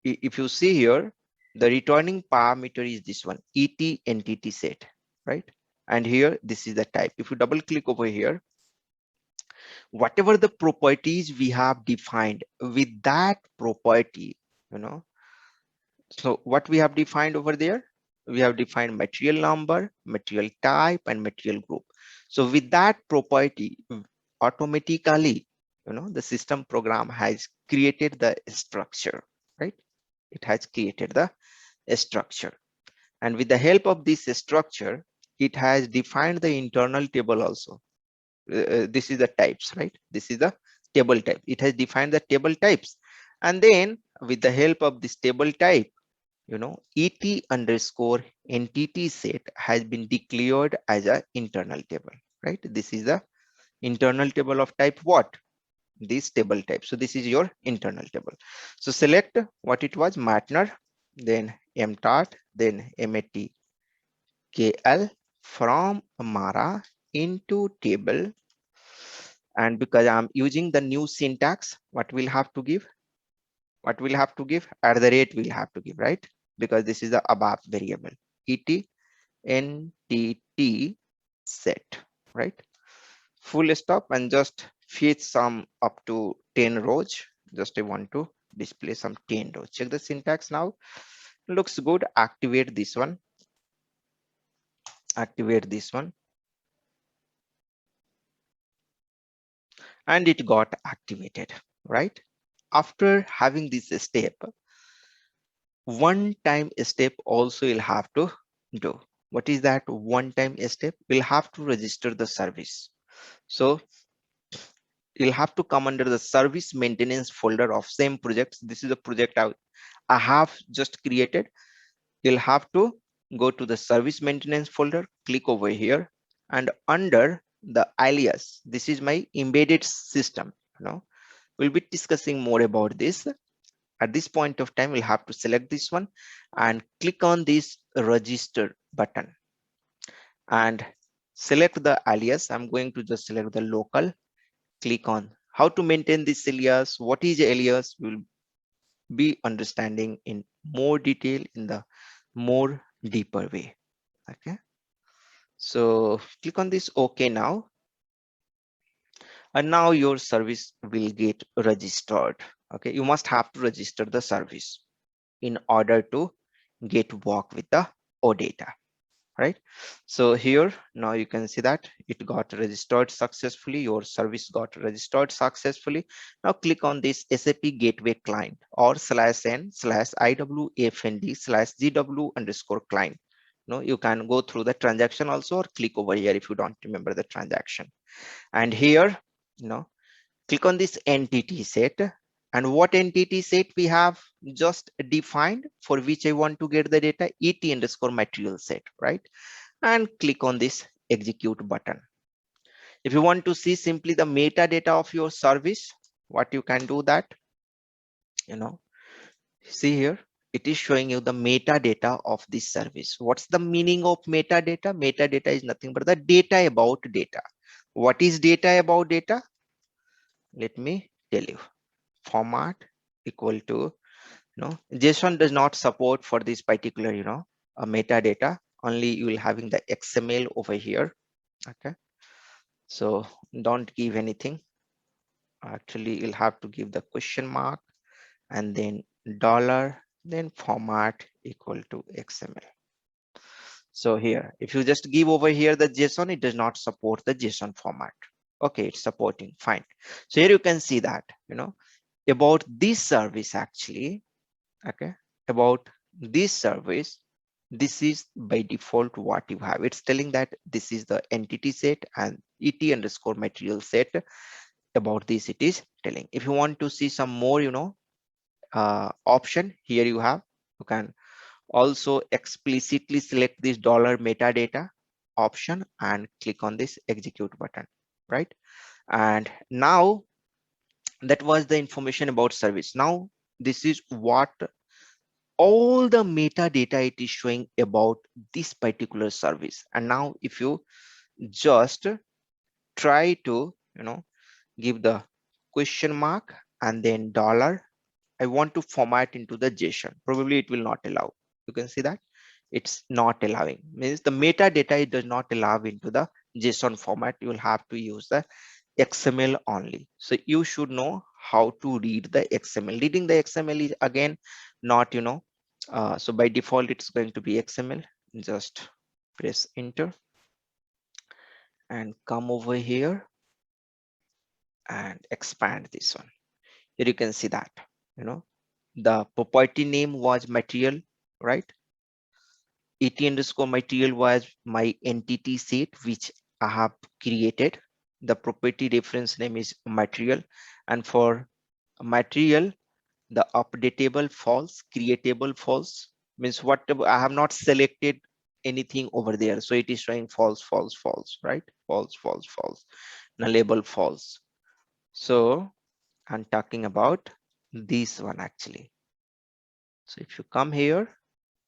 Speaker 1: if you see here, the returning parameter is this one, ET entity set, right? And here this is the type. If you double click over here, whatever the properties we have defined with that property, so what we have defined over there, we have defined material number, material type, and material group. So with that property, automatically, the system program has created the structure, right? It has created the structure. And with the help of this structure, it has defined the internal table also. This is the types, right? This is the table type. It has defined the table types. And then with the help of this table type, ET underscore entity set has been declared as an internal table, right? This is the internal table of type what? This table type. So this is your internal table. So select what it was, Matner, then mtart, then matkl from Mara into table. And because I'm using the new syntax, what we'll have to give? What we'll have to give? At the rate we'll have to give, right? Because this is the ABAP variable, ET entity set, right? Full stop and just fetch some up to 10 rows. Just I want to display some 10 rows. Check the syntax now. Looks good. Activate this one. Activate this one. And it got activated, right? After having this step, one time step also you'll have to do. What is that one time step? We'll have to register the service. So you'll have to come under the service maintenance folder of same projects. This is a project I have just created. You'll have to go to the service maintenance folder, click over here, and under the alias, this is my embedded system. We'll be discussing more about this. At this point of time, we'll have to select this one and click on this register button and select the alias. I'm going to just select the local. Click on how to maintain this alias. What is alias? We'll be understanding in more detail in the more deeper way. Okay. So click on this OK now. And now your service will get registered. Okay. You must have to register the service in order to get work with the OData. Right. So here now you can see that it got registered successfully. Your service got registered successfully. Now click on this SAP gateway client or /n/iwfnd/gw_client. You can go through the transaction also or click over here if you don't remember the transaction. And here, click on this entity set. And what entity set we have just defined for which I want to get the data, ET_material set, right? And click on this execute button. If you want to see simply the metadata of your service, what you can do that, see here, it is showing you the metadata of this service. What's the meaning of metadata? Metadata is nothing but the data about data. What is data about data? Let me tell you. Format equal to, JSON does not support for this particular, a metadata. Only you will having the XML over here. Okay. So don't give anything. Actually, you'll have to give the question mark and then dollar, then format equal to XML. So here, if you just give over here the JSON, it does not support the JSON format. Okay, it's supporting, fine. So here you can see that, about this service actually, okay, about this service, this is by default what you have. It's telling that this is the entity set and et underscore material set. About this, it is telling. If you want to see some more, option, here you have, you can also explicitly select this dollar metadata option and click on this execute button, right? And now that was the information about service. Now this is what all the metadata it is showing about this particular service. And now if you just try to, give the question mark and then dollar, I want to format into the JSON. Probably it will not allow. You can see that it's not allowing. Means the metadata, it does not allow into the JSON format. You will have to use the XML only. So you should know how to read the XML. Reading the XML is again not, so by default it's going to be XML. Just press enter and come over here and expand this one. Here you can see that, the property name was material, right? Et underscore material was my entity set which I have created. The property reference name is material, and for material, the updatable false, creatable false, means whatever I have not selected anything over there, so it is showing false, false, false, right? False, false, false. Nullable false. So I'm talking about this one actually. So if you come here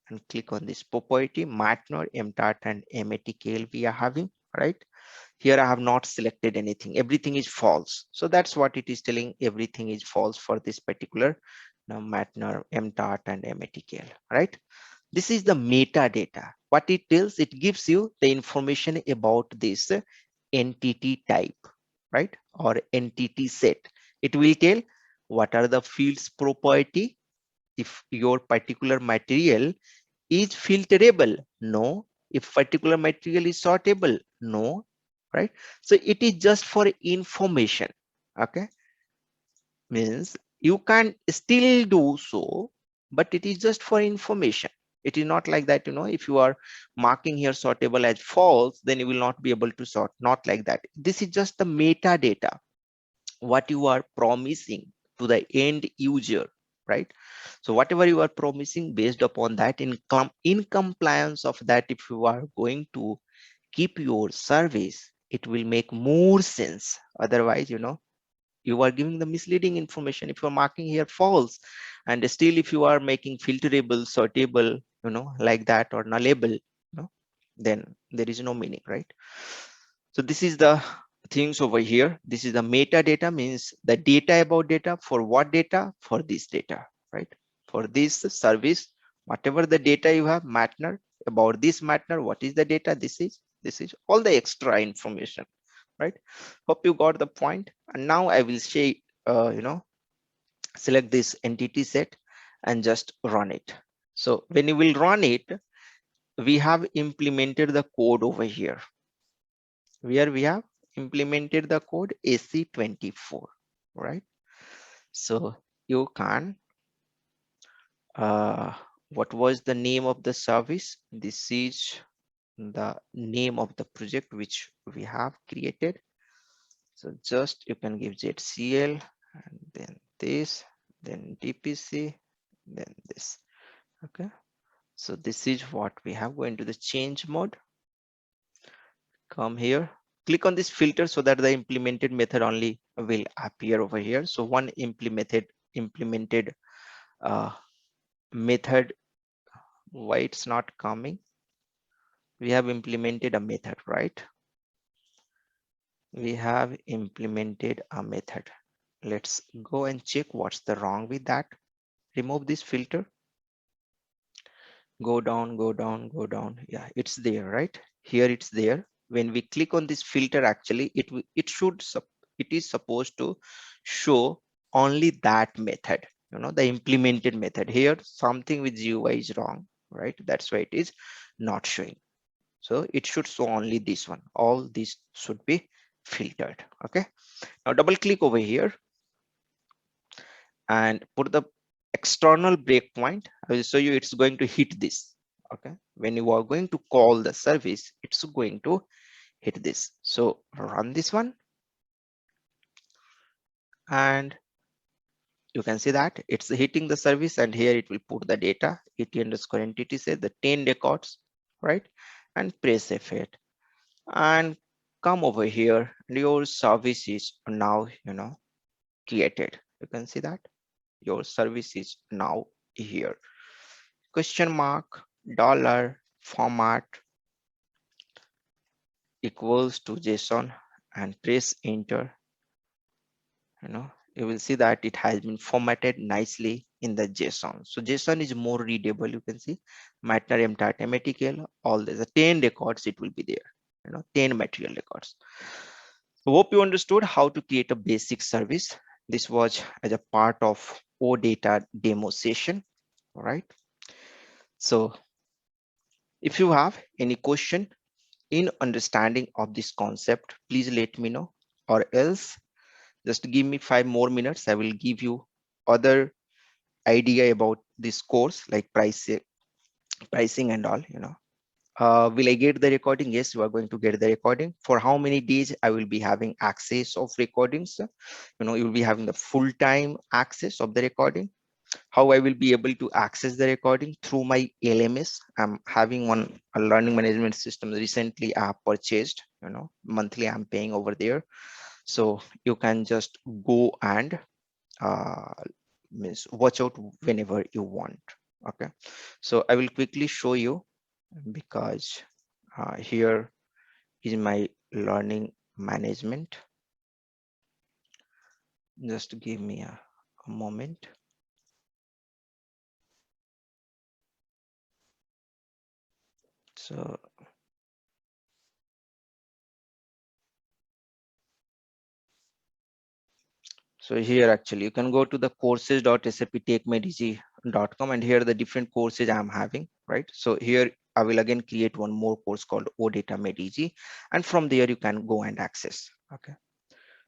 Speaker 1: and click on this property, matnor, mtat and matkl we are having, right? Here I have not selected anything. Everything is false. So that's what it is telling. Everything is false for this particular matnor, mtat and matkl, right? This is the metadata. What it tells, it gives you the information about this entity type, right? Or entity set. It will tell what are the fields property. If your particular material is filterable, no. If particular material is sortable, no, right? So it is just for information. Okay, means you can still do so, but it is just for information. It is not like that, if you are marking here sortable as false, then you will not be able to sort. Not like that. This is just the metadata, what you are promising to the end user, right? So whatever you are promising, based upon that, in compliance of that, if you are going to keep your service, it will make more sense. Otherwise, you are giving the misleading information. If you're marking here false, and still if you are making filterable, sortable, like that, or nullable, then there is no meaning, right? So this is the things over here. This is the metadata, means the data about data. For what data? For this data, right? For this service, whatever the data you have, matter about this matter, what is the data? This is all the extra information, right? Hope you got the point. And now I will say, select this entity set and just run it. So when you will run it, we have implemented the code over here, where we have implemented the code AC24, right? So you can, what was the name of the service? This is the name of the project which we have created. So just you can give ZCL and then this, then DPC, then this. Okay. So this is what we have. Go into the change mode. Come here click on this filter so that the implemented method only will appear over here. So one implemented method, why it's not coming? We have implemented a method, right? We have implemented a method. Let's go and check what's the wrong with that. Remove this filter. Go down, go down, go down. Yeah, it's there, right? Here it's there. When we click on this filter, actually it is supposed to show only that method, the implemented method. Here something with GUI is wrong, right? That's why it is not showing. So it should show only this one. All these should be filtered. Okay, now double click over here and put the external breakpoint. I will show you it's going to hit this. Okay, when you are going to call the service, it's going to hit this. So run this one and you can see that it's hitting the service, and here it will put the data et_entity say the 10 records, right? And press F8 and come over here, and your service is now created. You can see that your service is now here. Question mark dollar format equals to JSON and press enter. You will see that it has been formatted nicely in the JSON. So JSON is more readable. You can see mathematical, all the 10 records, it will be there, 10 material records. So hope you understood how to create a basic service. This was as a part of ODATA demo session. All right. So if you have any question in understanding of this concept, please let me know, or else just give me 5 more minutes. I will give you other idea about this course, like pricing and all. Will I get the recording? Yes, you are going to get the recording. For how many days I will be having access of recordings? You will be having the full-time access of the recording. How I will be able to access the recording? Through my LMS. I'm having a learning management system recently I have purchased. Monthly I'm paying over there. So you can just go and watch out whenever you want. Okay, so I will quickly show you, because here is my learning management. Just give me a moment. So here actually you can go to the courses.saptechmedg.com, and here are the different courses I'm having, right? So here I will again create one more course called ODATA Medg, and from there you can go and access. Okay,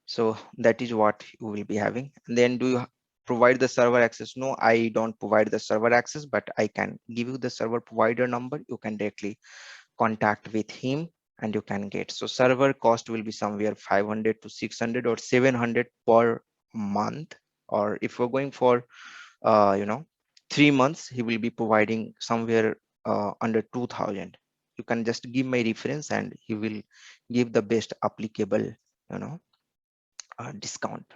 Speaker 1: so that is what you will be having. And then do you provide the server access? No, I don't provide the server access, but I can give you the server provider number. You can directly contact with him and you can get. So server cost will be somewhere 500 to 600 or 700 per month. Or if we're going for 3 months, he will be providing somewhere under 2000. You can just give my reference and he will give the best applicable discount.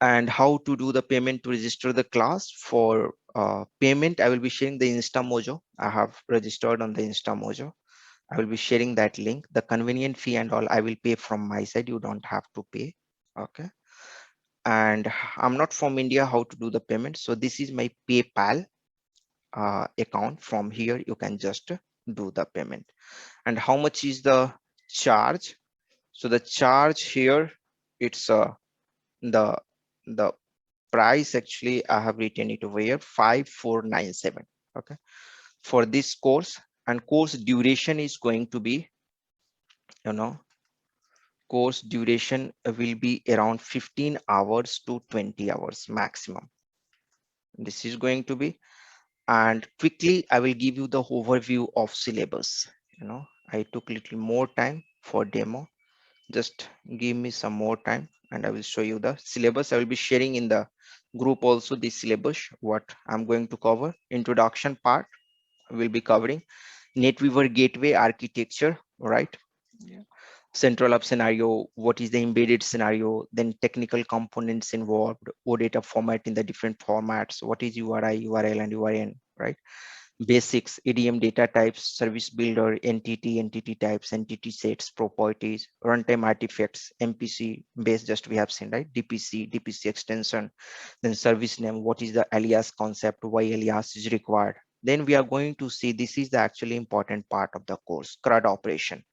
Speaker 1: And how to do the payment to register the class. For payment, I will be sharing the InstaMojo. I have registered on the InstaMojo. I will be sharing that link. The convenient fee and all I will pay from my side. You don't have to pay. Okay. And I'm not from India. How to do the payment? So this is my PayPal account. From here, you can just do the payment. And how much is the charge? So the charge here, it's the price actually I have written it over here, 5497. Okay, for this course. And course duration is going to be, course duration will be around 15 hours to 20 hours maximum. This is going to be. And quickly I will give you the overview of syllabus. I took a little more time for demo. Just give me some more time and I will show you the syllabus. I will be sharing in the group also the syllabus, what I'm going to cover. Introduction part will be covering NetWeaver gateway architecture, right? Yeah. central hub scenario, what is the embedded scenario, then technical components involved, OData format in the different formats, what is URI, URL, and URN, right? Basics, EDM data types, service builder, entity types, entity sets, properties, runtime artifacts, MPC base, just we have seen, right? DPC extension, then service name, what is the alias concept, why alias is required. Then we are going to see, this is the actually important part of the course, CRUD operation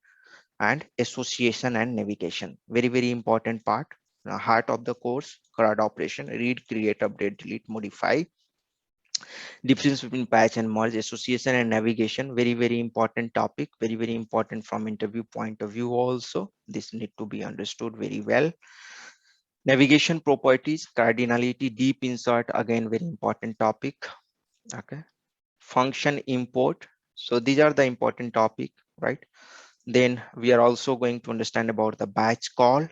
Speaker 1: and association and navigation. Very, very important part. Heart of the course, CRUD operation, read, create, update, delete, modify. Difference between patch and merge, association and navigation. Very, very important topic. Very, very important from interview point of view also. This need to be understood very well. Navigation properties, cardinality, deep insert, again, very important topic. Okay. Function import. So these are the important topic, right? Then we are also going to understand about the batch call,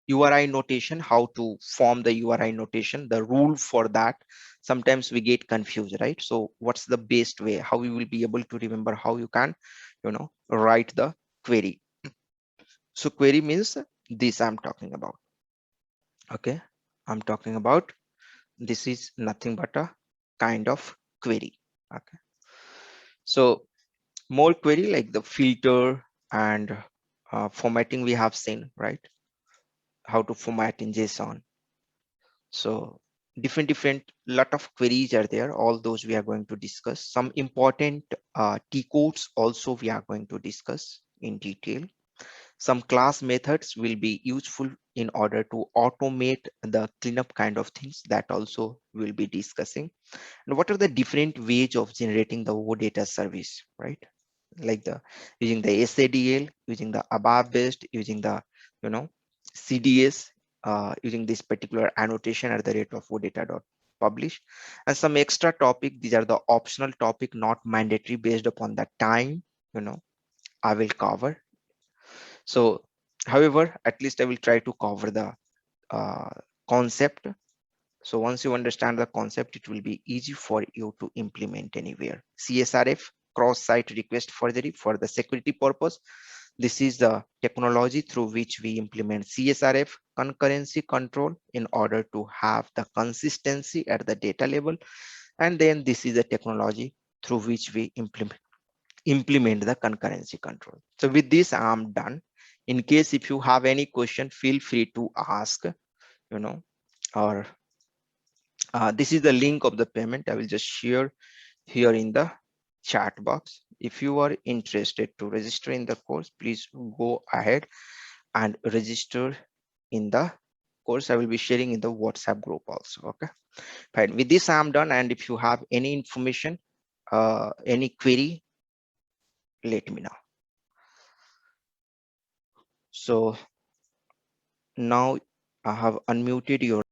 Speaker 1: URI notation, how to form the URI notation, the rule for that. Sometimes we get confused, right? So what's the best way, how we will be able to remember how you can, write the query. So query means this I'm talking about. Okay. I'm talking about, this is nothing but a kind of query. Okay. So more query like the filter and formatting we have seen, right? How to format in JSON. So different lot of queries are there. All those we are going to discuss. Some important T codes also we are going to discuss in detail. Some class methods will be useful in order to automate the cleanup kind of things, that also we'll be discussing. And what are the different ways of generating the OData service, right? Like the using the SADL, using the ABAP based, using the CDS, using this particular annotation at the rate of OData.publish, and some extra topic. These are the optional topic, not mandatory, based upon the time I will cover. So however, at least I will try to cover the concept. So once you understand the concept, it will be easy for you to implement anywhere. CSRF, cross-site request forgery, for the security purpose. This is the technology through which we implement CSRF, concurrency control, in order to have the consistency at the data level. And then this is the technology through which we implement the concurrency control. So with this, I'm done. In case if you have any question, feel free to ask, or this is the link of the payment. I will just share here in the chat box. If you are interested to register in the course, please go ahead and register in the course. I will be sharing in the WhatsApp group also. Okay, fine. With this, I'm done. And if you have any information, any query, let me know. So now I have unmuted your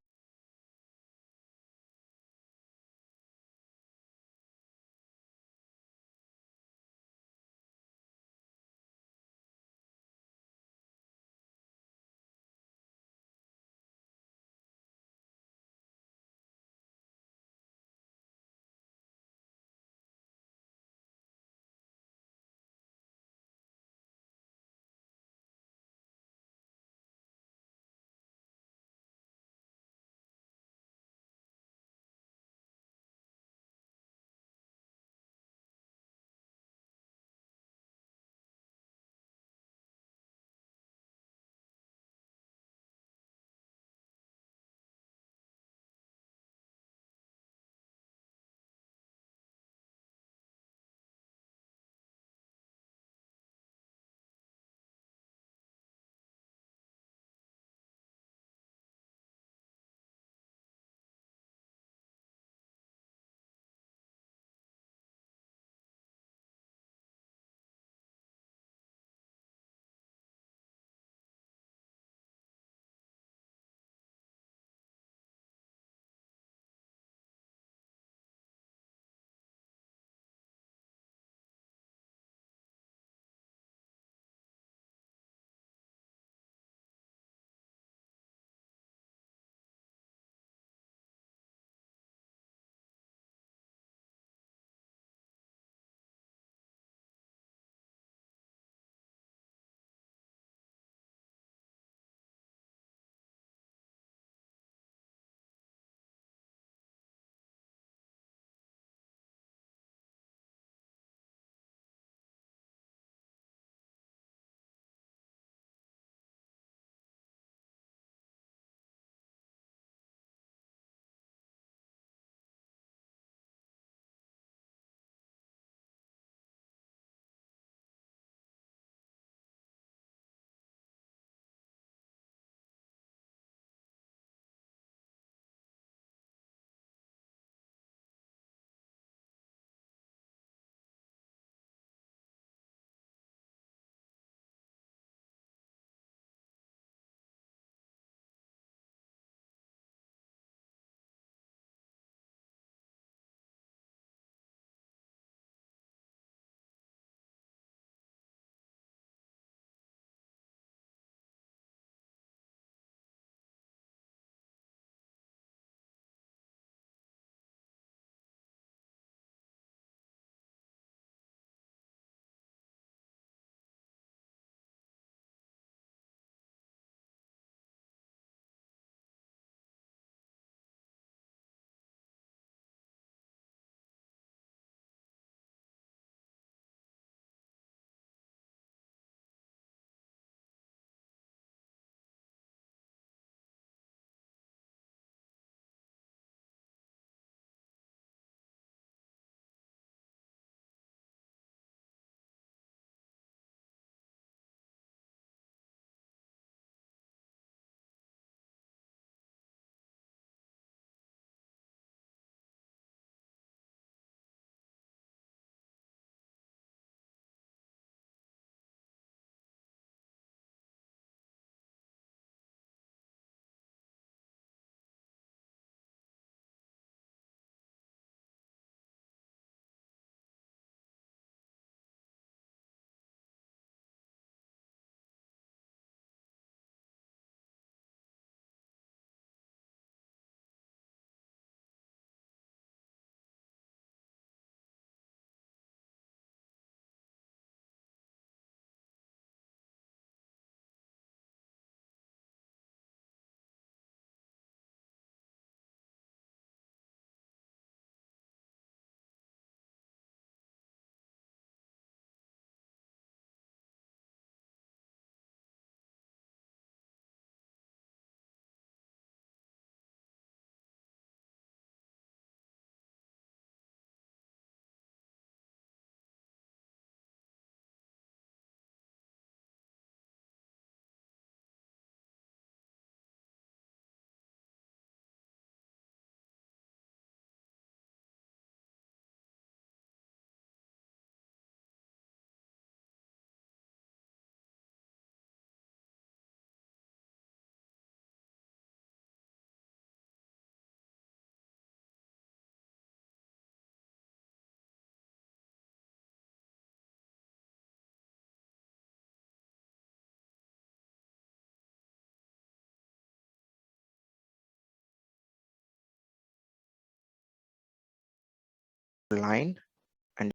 Speaker 1: line